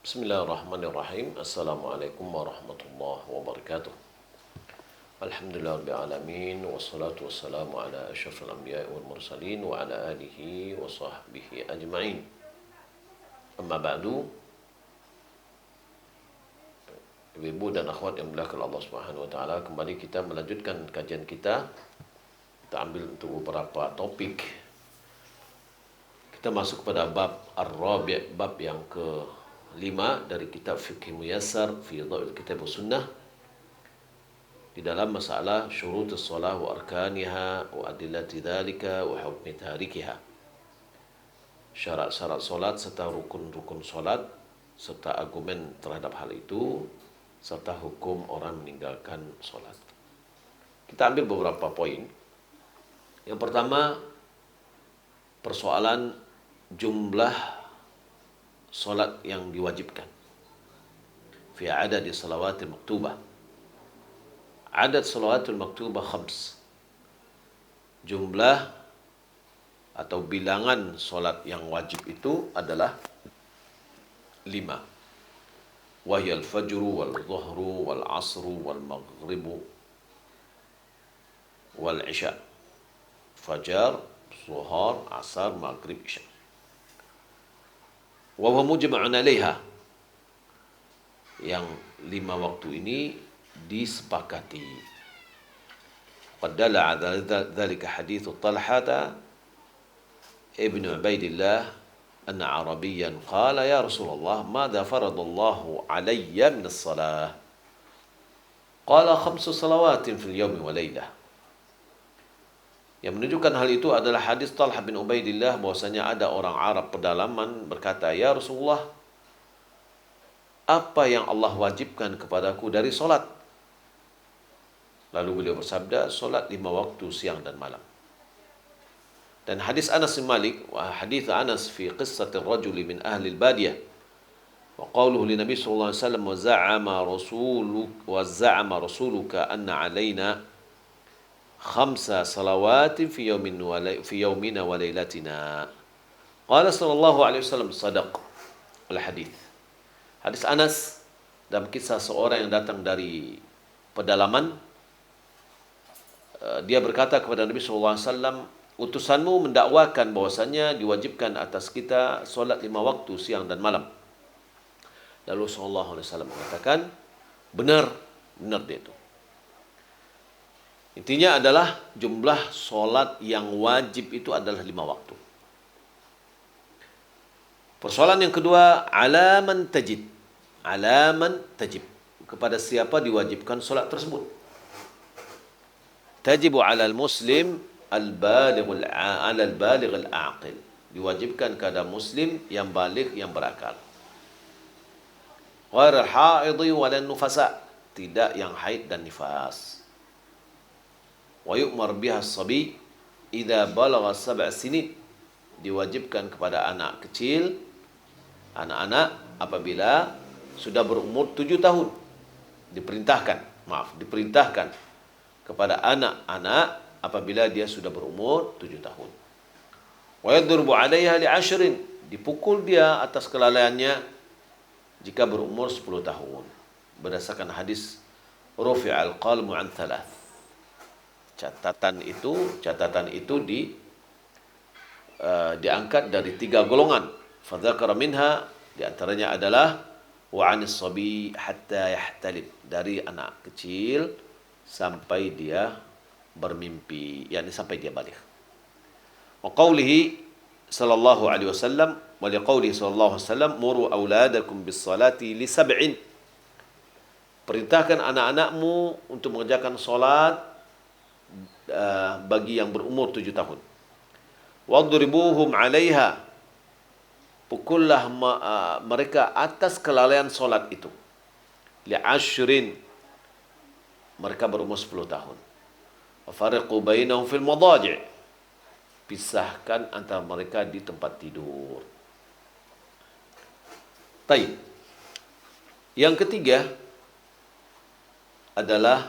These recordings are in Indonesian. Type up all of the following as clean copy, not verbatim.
Bismillahirrahmanirrahim. Assalamualaikum warahmatullahi wabarakatuh. Alhamdulillah rabbil alamin, wassalatu wassalamu ala asyrafil anbiya'i wal mursalin wa ala alihi wa sahbihi ajma'in. Amma ba'du. Ibu dan akhwat yang dimuliakan Allah Subhanahu wa taala, kembali kita melanjutkan kajian kita. Kita ambil untuk beberapa topik. Kita masuk kepada bab Ar-Rabi', bab yang ke-5 dari kitab Fiqh Muyassar fi Dha'il Kitab wa Sunnah, di dalam masalah syurutus shalah wa arkaniha wa adillati dzalika wa hukmi tarikiha. Syarat-syarat salat serta rukun-rukun salat serta argumen terhadap hal itu serta hukum orang meninggalkan salat. Kita ambil beberapa poin. Yang pertama, persoalan jumlah salat yang diwajibkan. Fi adad salawatil maktubah. Adad salawatul maktubah 5. Jumlah atau bilangan salat yang wajib itu adalah 5. Wahyal fajru wal dhuhru wal asru wal maghribu wal isya. Fajar, zuhur, asar, maghrib, isya. Wa huwa mujma'un 'alaiha. Yang 5 waktu ini disepakati. Qad dalla 'ala dzalika hadits Talhah ibn Ubaidillah anna Arabiyyan qala ya Rasulullah madza faradallahu 'alayya min as-salah? Qala 5 salawatin fil yawmi wa laylah. Yang menunjukkan hal itu adalah hadis Talhah bin Ubaidillah bahwasanya ada orang Arab pedalaman berkata, "Ya Rasulullah, apa yang Allah wajibkan kepadaku dari solat?" Lalu beliau bersabda, solat 5 waktu siang dan malam. Dan hadis Anas bin Malik, wa hadis Anas fi qissati ar-rajuli min ahli al-badiyah, wa qawluhu li Nabi sallallahu alaihi wasallam wa za'ama rasuluka anna alaina 5 salawatin fi yawmina wa laylatina. Qala sallallahu alaihi wasallam sadaq. Al-hadis. Hadis Anas dalam kisah seorang yang datang dari pedalaman. Dia berkata kepada Nabi sallallahu alaihi wasallam, utusanmu mendakwakan bahwasanya diwajibkan atas kita solat 5 waktu siang dan malam. Lalu sallallahu alaihi wasallam mengatakan, benar dia itu. Intinya adalah jumlah solat yang wajib itu adalah 5 waktu. Persoalan yang kedua, alaman tajib. Alaman tajib. Kepada siapa diwajibkan solat tersebut? Tajibu alal muslim al-baligh al-aqil. Diwajibkan kepada muslim yang baligh, yang berakal. Ghair al-haidhi wal nufasa. Tidak yang haid dan nifas. Wa yu'mar biha as-sabi idza balagha 7 sinin. Diwajibkan kepada anak kecil, anak-anak apabila sudah berumur 7 tahun. Diperintahkan kepada anak-anak apabila dia sudah berumur 7 tahun. Wa yadrubu 'alaiha li 'ashrin. Dipukul dia atas kelalaiannya jika berumur 10 tahun. Berdasarkan hadis rufi'al qalmu 'an 3. Catatan itu diangkat dari 3 golongan. Fadzakara minha, di antaranya adalah wa 'anis sabi hatta yahtalib, dari anak kecil sampai dia bermimpi, yakni sampai dia balik. Wa qaulihi sallallahu alaihi wasallam, wa li qaulihi sallallahu alaihi wasallam, muru auladakum bis salati li 7. Perintahkan anak-anakmu untuk mengerjakan salat bagi yang berumur 7 tahun. Wadribuhum 'alaiha. Pukullah mereka atas kelalaian solat itu. Li 'ashrin. Mereka berumur 10 tahun. Wa fariqu bainahum fil madaji'. Pisahkan antara mereka di tempat tidur. Baik. Yang ketiga adalah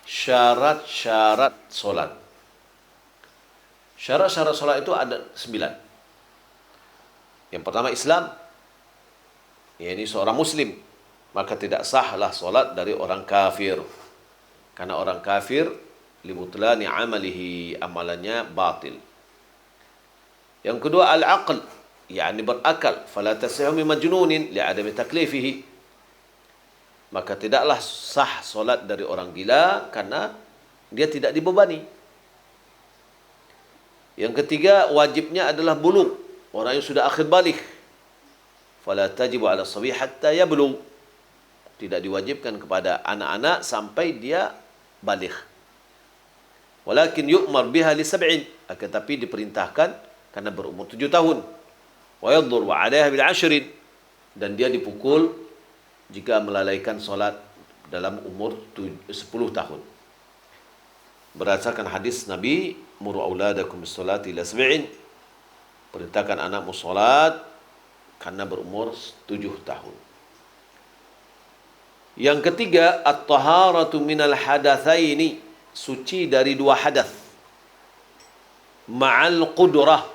syarat-syarat solat. Syarat-syarat solat itu ada 9. Yang pertama Islam. ini seorang muslim, maka tidak sahlah solat dari orang kafir. Karena orang kafir libutlani amalihi, amalannya batil. Yang kedua al-aql, yakni berakal, fala tasihhu min majnunin li'adami taklifihi. Maka tidaklah sah solat dari orang gila karena dia tidak dibebani. Yang ketiga wajibnya adalah bulugh, orang yang sudah akhir baligh. Fala tajibu 'ala as-sabi hatta yablugh. Tidak diwajibkan kepada anak-anak sampai dia baligh. Walakin yu'mar biha li sab'in, akan tapi diperintahkan karena berumur 7 tahun. Wa yadhur wa 'alayha bil 'ashrin, dan dia dipukul jika melalaikan solat dalam umur 10 tahun. Berdasarkan hadis Nabi, muru auladakum bis salati ila sab'in, perintahkan anakmu solat karena berumur 7 tahun. Yang ketiga, at-taharatu minal hadatsaini, suci dari 2 hadas. Ma'al qudrah,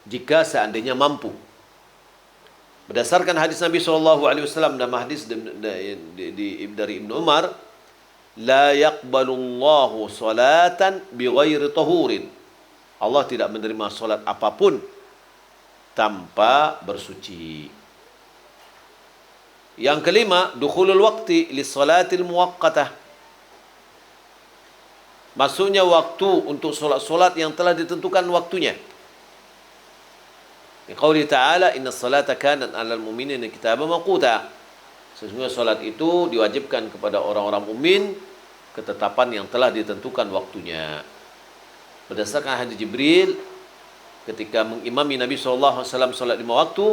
jika seandainya mampu. Berdasarkan hadis Nabi SAW dan hadis dari Ibnu Umar, la yaqbalullahu salatan bighairi tahurin. Allah tidak menerima salat apapun tanpa bersuci. Yang kelima, dukhulul waqti lis-salatil muwaqqatah. Masuknya waktu untuk solat-solat yang telah ditentukan waktunya. Qauli ta'ala, inna salata kanat 'alal mu'minina kitaban mawquta. Sesungguhnya solat itu diwajibkan kepada orang-orang mukmin ketetapan yang telah ditentukan waktunya. Berdasarkan hadis Jibril ketika mengimami Nabi SAW solat 5 waktu,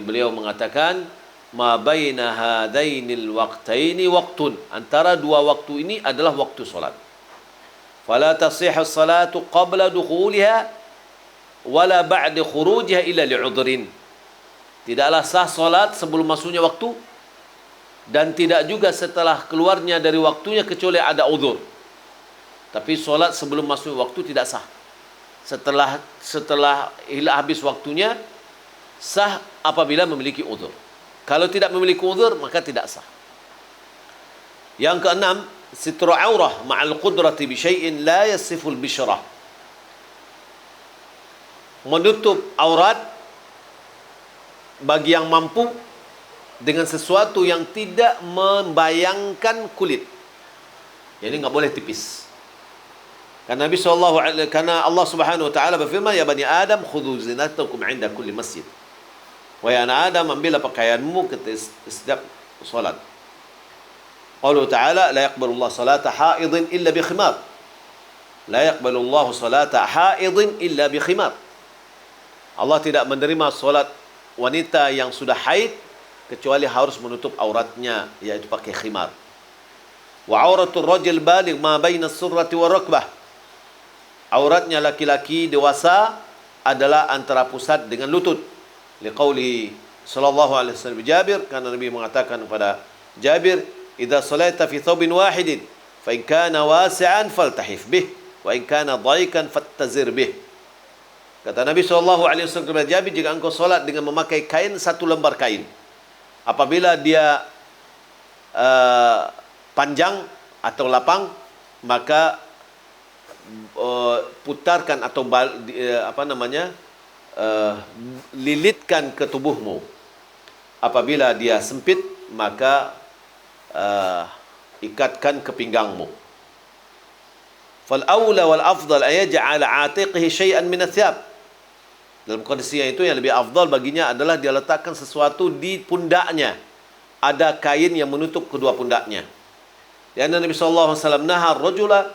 beliau mengatakan, ma baina hadainil waqtaini waqtun, antara 2 waktu ini adalah waktu solat. Fala tasihhu salatu qabla dukhuliha wala ba'da khurujiha illa li'udhrin. Tidaklah sah solat sebelum masuknya waktu dan tidak juga setelah keluarnya dari waktunya kecuali ada uzur. Tapi solat sebelum masuk waktu tidak sah. Setelah habis waktunya sah apabila memiliki uzur. Kalau tidak memiliki uzur maka tidak sah. Yang keenam, sitru aurah ma'al qudrati bi syai'in la yasiful bisyrah. Menutup aurat bagi yang mampu dengan sesuatu yang tidak membayangkan kulit. Jadi enggak boleh tipis. Karena Nabi karena Allah Subhanahu wa taala berfirman, ya bani Adam khudhu zinatakum 'inda kulli masjid. Wahai anak Adam, ambillah pakaianmu ketika setiap salat. Qalu ta'ala, la yaqbalu Allah salata haidin illa bi khimar. La yaqbalu Allah salata haidin illa bi khimar. Allah tidak menerima solat wanita yang sudah haid kecuali harus menutup auratnya, yaitu pakai khimar. Wa auratul rajul baligh ma baina as-surrati wa rakbah. Auratnya laki-laki dewasa adalah antara pusat dengan lutut. Liqaulihi sallallahu alaihi wasallam Jabir, karena Nabi mengatakan kepada Jabir, idza salaita fi thawbin wahidin fa in kana wasi'an faltahif bih wa in kana dhaikan fattazir bih. Kata Nabi SAW kepada Jabir, jika engkau solat dengan memakai kain, 1 lembar kain, apabila dia panjang atau lapang, maka putarkan atau lilitkan ke tubuhmu. Apabila dia sempit, maka ikatkan ke pinggangmu. Fal awla wal afdal ayaj'ala 'atiqihi syai'an min ath-thiyab. Dalam kondisi yang itu, yang lebih afdal baginya adalah dia letakkan sesuatu di pundaknya. Ada kain yang menutup kedua pundaknya. Dan Nabi sallallahu alaihi wasallam naha ar-rajula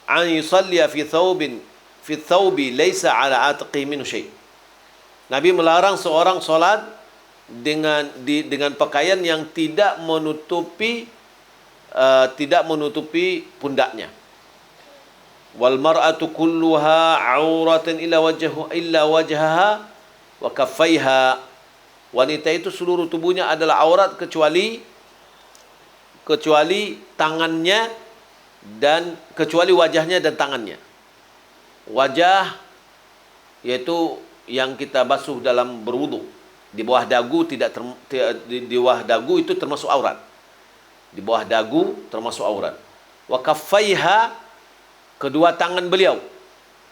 an yusalliya fi thawbi laysa 'ala 'atiqihi minhu syai'. Nabi melarang seorang solat dengan pakaian yang tidak menutupi pundaknya. Wal mar'atu kulluha 'auratan illa wajhaha wa kaffaiha. Wanita itu seluruh tubuhnya adalah aurat kecuali tangannya dan kecuali wajahnya dan tangannya. Wajah yaitu yang kita basuh dalam berwudu. Di bawah dagu di bawah dagu itu termasuk aurat. Di bawah dagu termasuk aurat. Wa kaffaiha, kedua tangan beliau.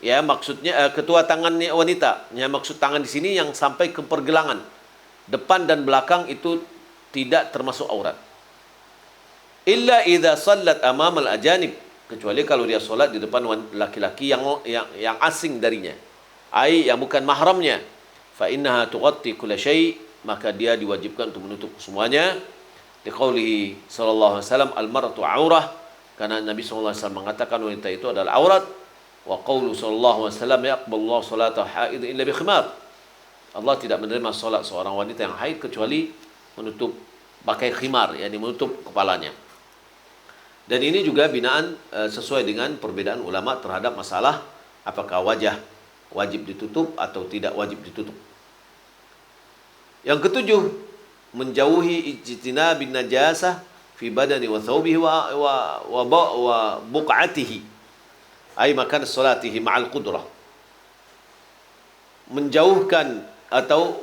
Ya, maksudnya kedua tangan wanita. Ya, maksud tangan di sini yang sampai ke pergelangan. Depan dan belakang itu tidak termasuk aurat. Illa idza sallat amama al-ajanib, kecuali kalau dia solat di depan laki-laki yang asing darinya. Ai yang bukan mahramnya. Fa innaha tughatti kulla syai', maka dia diwajibkan untuk menutup semuanya. Liqaulihi sallallahu alaihi wasallam al-mar'atu aurah, karena Nabi sallallahu alaihi wasallam mengatakan wanita itu adalah aurat. Wa qaulu sallallahu alaihi wasallam yaqbalullahu salata haid illa bi khimar. Allah tidak menerima salat seorang wanita yang haid kecuali menutup pakai khimar, yakni menutup kepalanya. Dan ini juga binaan sesuai dengan perbedaan ulama terhadap masalah apakah wajah wajib ditutup atau tidak wajib ditutup. Yang ketujuh, menjauhi ijtinabin najasah fi badani wa thawbihi wa buq'atihi, ay makan salatihi ma'al qudrah. Menjauhkan atau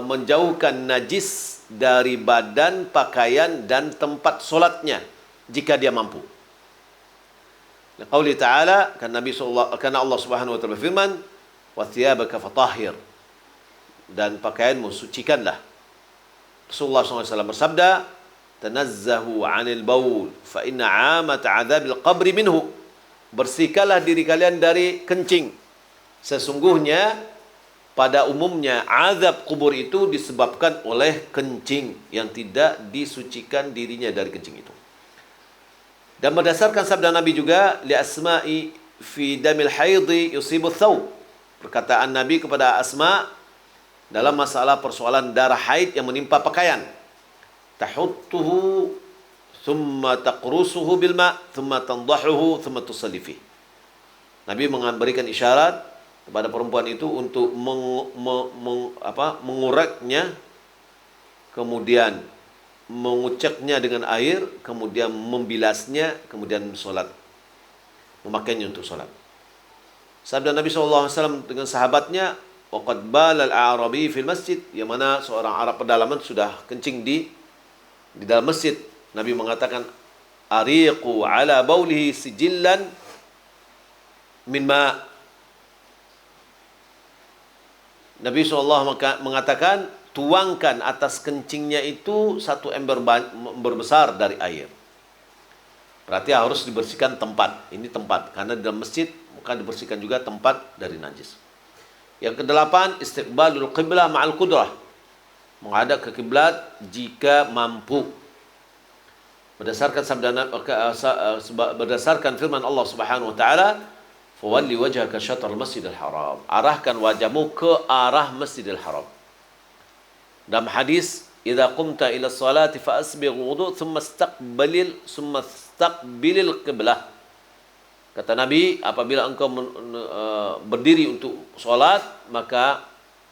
menjauhkan najis dari badan, pakaian dan tempat solatnya jika dia mampu. Qauli ta'ala, karena Allah Subhanahu wa taala berfirman, "Wa thiyabaka fatahhir." Dan pakaianmu sucikanlah. Rasulullah SAW bersabda, "Tanazzahu 'anil baul, fa inna 'amata 'adzabil qabri minhu." Bersihkanlah diri kalian dari kencing. Sesungguhnya pada umumnya azab kubur itu disebabkan oleh kencing yang tidak disucikan dirinya dari kencing itu. Dan berdasarkan sabda Nabi juga, li Asma'i fi damil haidhi yusibu thawb. Perkataan Nabi kepada Asma dalam masalah persoalan darah haid yang menimpa pakaian. Tahuttuhu thumma taqrusuhu bil ma' thumma tandahuhu thumma tusalli fihi. Nabi memberikan isyarat kepada perempuan itu untuk mengureknya, kemudian menguceknya dengan air, kemudian membilasnya, kemudian sholat, memakainya untuk sholat. Sabda Nabi SAW dengan sahabatnya, waqad balal a'rabi fil masjid, yang mana seorang Arab pedalaman sudah kencing di dalam masjid. Nabi mengatakan, ariqu ala baulihi sijillan min ma'. Nabi SAW mengatakan, tuangkan atas kencingnya itu satu ember besar dari air. Berarti harus dibersihkan tempat. Ini tempat, karena di dalam masjid maka dibersihkan juga tempat dari najis. Yang kedelapan, istiqbalul qiblah ma'al qudrah, menghadap ke kiblat jika mampu. Berdasarkan firman Allah Subhanahu wa taala, fawalli wajhaka syatral masjidil haram, arahkan wajahmu ke arah Masjidil Haram. Dalam hadis, idza qumta ila sholati fa asbigh wudu thumma istaqbilil qiblah. Kata Nabi, apabila engkau berdiri untuk sholat, maka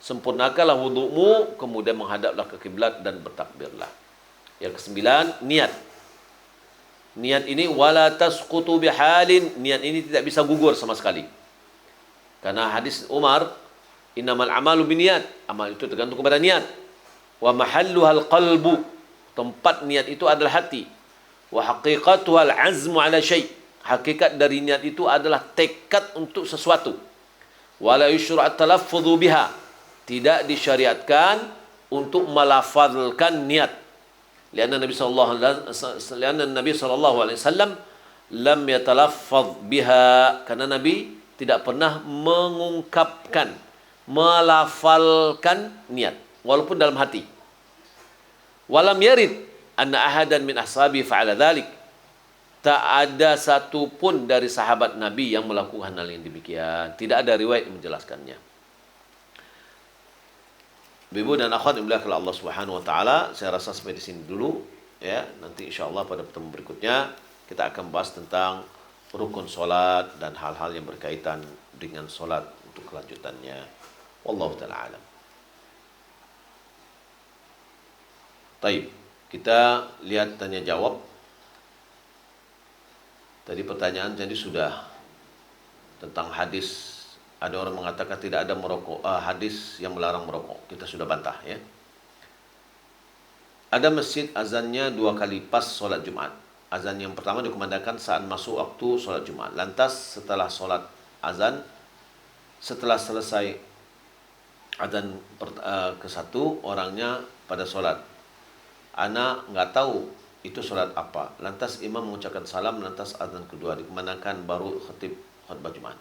sempurnakanlah wudu'mu, kemudian menghadaplah ke kiblat dan bertakbirlah. Yang kesembilan, niat. Niat ini wala tasqutu bihalin, niat ini tidak bisa gugur sama sekali. Karena hadis Umar, innamal a'malu binniyat, amal itu tergantung kepada niat. Wa mahalluhal qalbu, tempat niat itu adalah hati. Wa haqiqatuhal azmu ala syai', hakikat dari niat itu adalah tekad untuk sesuatu. Wala yusyra' at-talaffudhu biha, tidak disyariatkan untuk melafazkan niat. Lianna Nabi sallallahu alaihi wasallam lam yatalaffaz biha, karena Nabi tidak pernah mengungkapkan, melafalkan niat walaupun dalam hati. Walam yarid anna ahadan min ashabi fa'ala dzalik, tak ada satu pun dari sahabat Nabi yang melakukan hal yang demikian. Tidak ada riwayat yang menjelaskannya. Ibu dan akhwat yang dimuliakan Allah Subhanahu wa taala, saya rasa sampai di sini dulu ya. Nanti insyaallah pada pertemuan berikutnya kita akan bahas tentang rukun salat dan hal-hal yang berkaitan dengan salat untuk kelanjutannya. Wallahu taala alam. Baik, kita lihat tanya jawab. Tadi pertanyaan jadi sudah tentang hadis Ada orang mengatakan tidak ada merokok, hadis yang melarang merokok. Kita sudah bantah ya. Ada masjid azannya 2 kali pas solat Jumat. Azan yang pertama dikumandangkan saat masuk waktu solat Jumat. Lantas setelah solat azan, setelah selesai azan ke-1, orangnya pada solat. Ana nggak tahu itu solat apa. Lantas imam mengucapkan salam, lantas azan kedua dikumandangkan, baru khatib khutbah Jumat.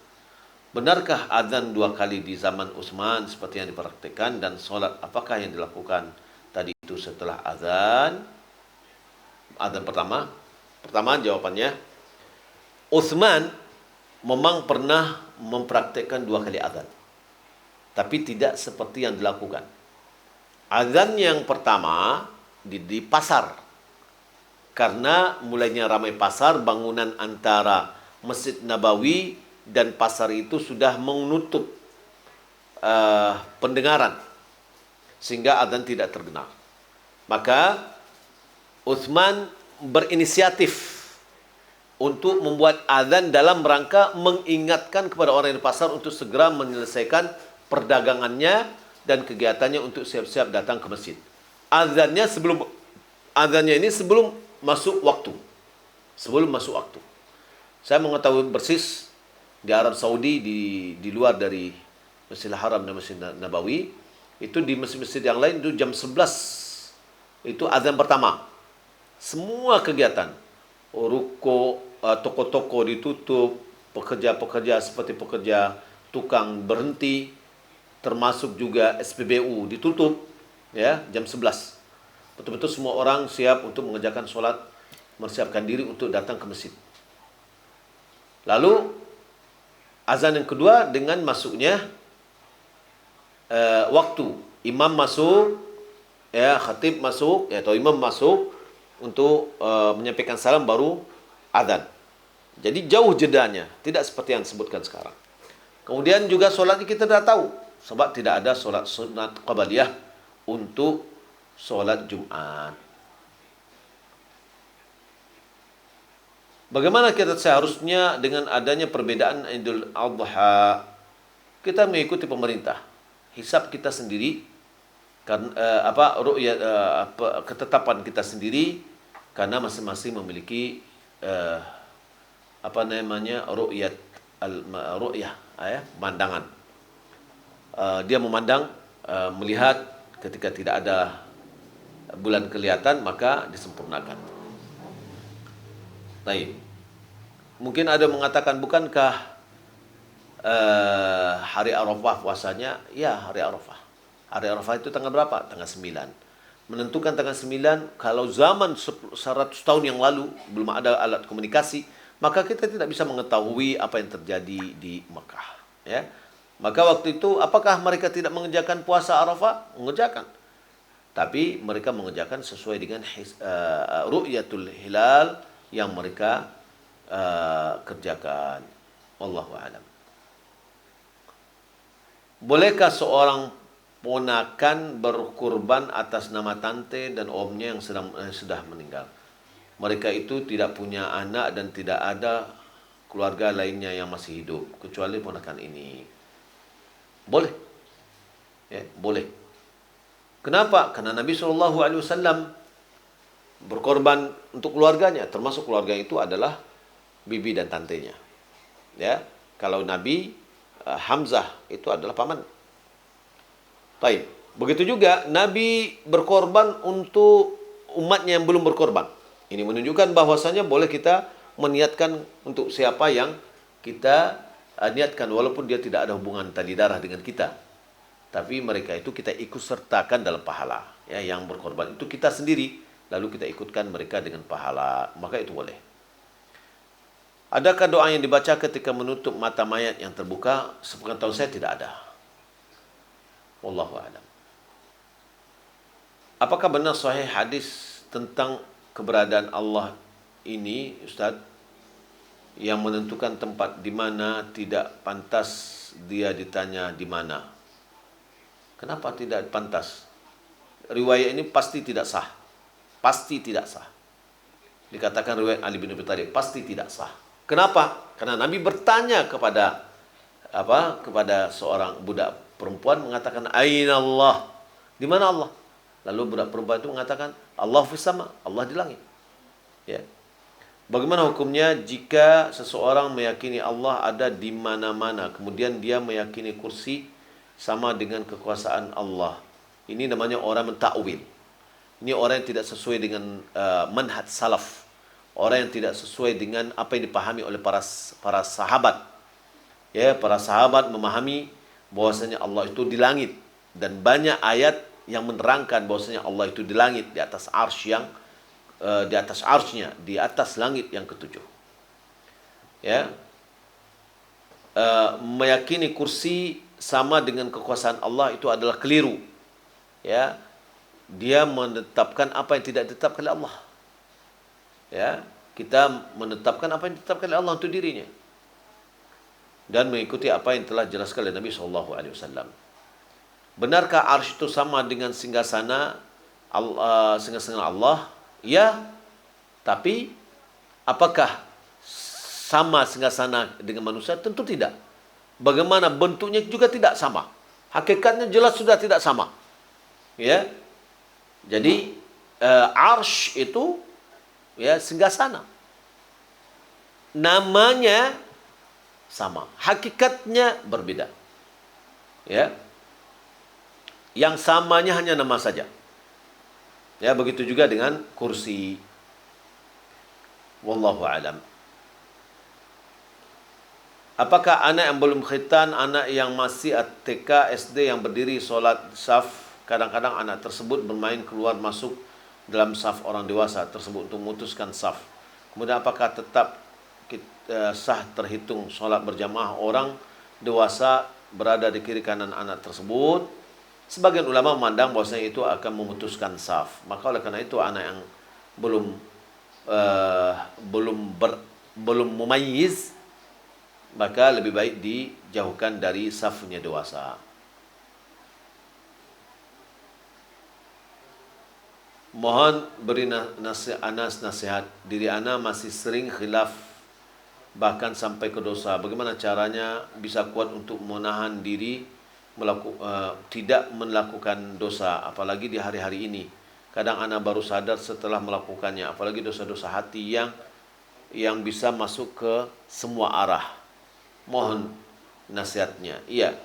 Benarkah azan 2 kali di zaman Utsman seperti yang dipraktikkan, dan solat apakah yang dilakukan tadi itu setelah azan pertama? Pertama jawabannya, Utsman memang pernah mempraktikkan 2 kali azan, tapi tidak seperti yang dilakukan. Azan yang pertama di pasar, karena mulainya ramai pasar, bangunan antara Masjid Nabawi dan pasar itu sudah menutup pendengaran, sehingga azan tidak terdengar. Maka Utsman berinisiatif untuk membuat azan dalam rangka mengingatkan kepada orang di pasar untuk segera menyelesaikan perdagangannya dan kegiatannya untuk siap-siap datang ke masjid. Azannya ini sebelum masuk waktu. Sebelum masuk waktu. Saya mengetahui persis di Arab Saudi, di luar dari Masjidil Haram dan Masjid Nabawi, itu di masjid-masjid yang lain itu jam 11 itu azan pertama. Semua kegiatan, ruko, toko-toko ditutup, pekerja-pekerja seperti pekerja tukang berhenti, termasuk juga SPBU ditutup, ya, jam 11. Betul-betul semua orang siap untuk mengerjakan sholat, mempersiapkan diri untuk datang ke masjid. Lalu azan yang kedua dengan masuknya waktu, imam masuk, ya, khatib masuk, ya, atau imam masuk untuk menyampaikan salam, baru azan. Jadi jauh jedanya, tidak seperti yang disebutkan sekarang. Kemudian juga solatnya kita dah tahu, sebab tidak ada solat sunat qabliyah untuk solat Jumat. Bagaimana kita seharusnya dengan adanya perbedaan Idul Adha? Kita mengikuti pemerintah, hisab kita sendiri, karena ketetapan kita sendiri, karena masing-masing memiliki ru'yah, pandangan. Dia memandang, melihat ketika tidak ada bulan kelihatan, maka disempurnakan. Baik. Mungkin ada mengatakan, bukankah hari Arafah puasanya? Ya, hari Arafah. Hari Arafah itu tanggal berapa? Tanggal 9. Menentukan tanggal 9, kalau zaman 100 tahun yang lalu belum ada alat komunikasi, maka kita tidak bisa mengetahui apa yang terjadi di Mekah. Ya. Maka waktu itu, apakah mereka tidak mengerjakan puasa Arafah? Mengerjakan. Tapi mereka mengerjakan sesuai dengan ru'yatul hilal yang mereka kerjakan. Wallahu a'lam. Bolehkah seorang ponakan berkurban atas nama tante dan omnya yang sudah meninggal? Mereka itu tidak punya anak dan tidak ada keluarga lainnya yang masih hidup kecuali ponakan ini. Boleh. Ya, boleh. Kenapa? Karena Nabi SAW berkorban untuk keluarganya, termasuk keluarga itu adalah bibi dan tantenya. Ya, kalau Nabi Hamzah itu adalah paman. Baik. Begitu juga Nabi berkorban untuk umatnya yang belum berkorban. Ini menunjukkan bahwasanya boleh kita meniatkan untuk siapa yang kita niatkan, walaupun dia tidak ada hubungan tali darah dengan kita. Tapi mereka itu kita ikut sertakan dalam pahala. Ya, yang berkorban itu kita sendiri, lalu kita ikutkan mereka dengan pahala, maka itu boleh. Adakah doa yang dibaca ketika menutup mata mayat yang terbuka? Sepengetahuan saya tidak ada. Wallahu a'lam. Apakah benar sahih hadis tentang keberadaan Allah ini, Ustaz, yang menentukan tempat di mana tidak pantas dia ditanya di mana? Kenapa tidak pantas? Riwayat ini pasti tidak sah. Pasti tidak sah. Dikatakan riwayat Ali bin Abi Thalib pasti tidak sah. Kenapa? Karena Nabi bertanya kepada kepada seorang budak perempuan mengatakan aina Allah, di mana Allah? Lalu budak perempuan itu mengatakan Allah fis sama, Allah di langit. Ya. Bagaimana hukumnya jika seseorang meyakini Allah ada di mana-mana, kemudian dia meyakini kursi sama dengan kekuasaan Allah? Ini namanya orang mentakwil. Ini orang yang tidak sesuai dengan manhaj salaf. Orang yang tidak sesuai dengan apa yang dipahami oleh para sahabat. Ya, para sahabat memahami bahwasanya Allah itu di langit, dan banyak ayat yang menerangkan bahwasanya Allah itu di langit, di atas arsy yang di atas arsy-Nya, di atas langit yang ketujuh. Ya. Meyakini kursi sama dengan kekuasaan Allah itu adalah keliru. Ya. Dia menetapkan apa yang tidak ditetapkan oleh Allah. Ya, kita menetapkan apa yang ditetapkan oleh Allah untuk dirinya dan mengikuti apa yang telah dijelaskan oleh Nabi SAW. Benarkah arsy itu sama dengan singgasana Allah? Ya, tapi apakah sama singgasana dengan manusia? Tentu tidak. Bagaimana bentuknya juga tidak sama. Hakikatnya jelas sudah tidak sama. Ya, jadi arsy itu ya singgasana. Namanya sama, hakikatnya berbeda. Ya. Yang samanya hanya nama saja. Ya, begitu juga dengan kursi. Wallahu alam. Apakah anak yang belum khitan, anak yang masih TK, SD yang berdiri solat saf, kadang-kadang anak tersebut bermain keluar masuk dalam saf orang dewasa tersebut untuk memutuskan saf. Kemudian apakah tetap sah terhitung solat berjamaah orang dewasa berada di kiri kanan anak tersebut? Sebagian ulama memandang bahwasanya itu akan memutuskan saf. Maka oleh karena itu anak yang belum mumayyiz, maka lebih baik dijauhkan dari safnya dewasa. Mohon beri nasihat. Diri ana masih sering khilaf, bahkan sampai ke dosa. Bagaimana caranya bisa kuat untuk menahan diri tidak melakukan dosa, apalagi di hari-hari ini. Kadang ana baru sadar setelah melakukannya, apalagi dosa-dosa hati yang bisa masuk ke semua arah. Mohon nasihatnya. Iya.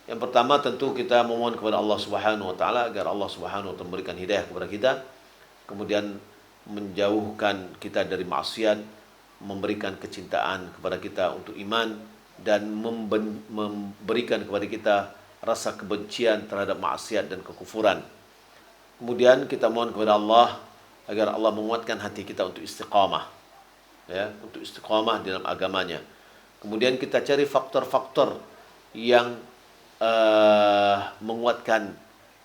Yang pertama tentu kita memohon kepada Allah Subhanahu wa taala agar Allah Subhanahu wa taala memberikan hidayah kepada kita, kemudian menjauhkan kita dari maksiat, memberikan kecintaan kepada kita untuk iman, dan memberikan kepada kita rasa kebencian terhadap maksiat dan kekufuran. Kemudian kita mohon kepada Allah agar Allah menguatkan hati kita untuk istiqamah, ya, untuk istiqamah dalam agamanya. Kemudian kita cari faktor-faktor yang menguatkan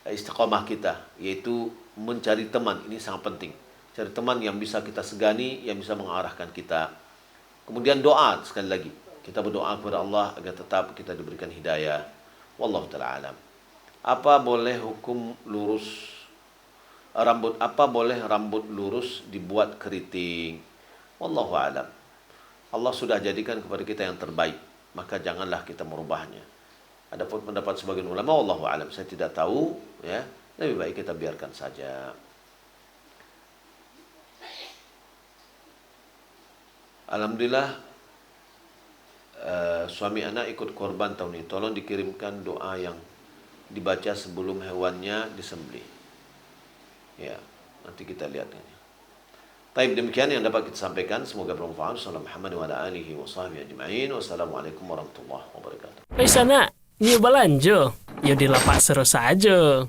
istiqamah kita, yaitu mencari teman. Ini sangat penting. Cari teman yang bisa kita segani, yang bisa mengarahkan kita. Kemudian doa, sekali lagi kita berdoa kepada Allah agar tetap kita diberikan hidayah. Wallahu ta'ala alam. Apa boleh rambut lurus dibuat keriting? Wallahu alam. Allah sudah jadikan kepada kita yang terbaik, maka janganlah kita merubahnya. Adapun pendapat sebagian ulama, wallahu alam, saya tidak tahu, ya. Lebih baik kita biarkan saja. Alhamdulillah, suami anak ikut korban tahun ini. Tolong dikirimkan doa yang dibaca sebelum hewannya disembelih. Ya, nanti kita lihat ini. Baik, demikian yang dapat kita sampaikan. Semoga bermanfaat. Wassalamualaikum warahmatullahi wabarakatuh. Sana, nyo balanja. Yo di lapak seru saja.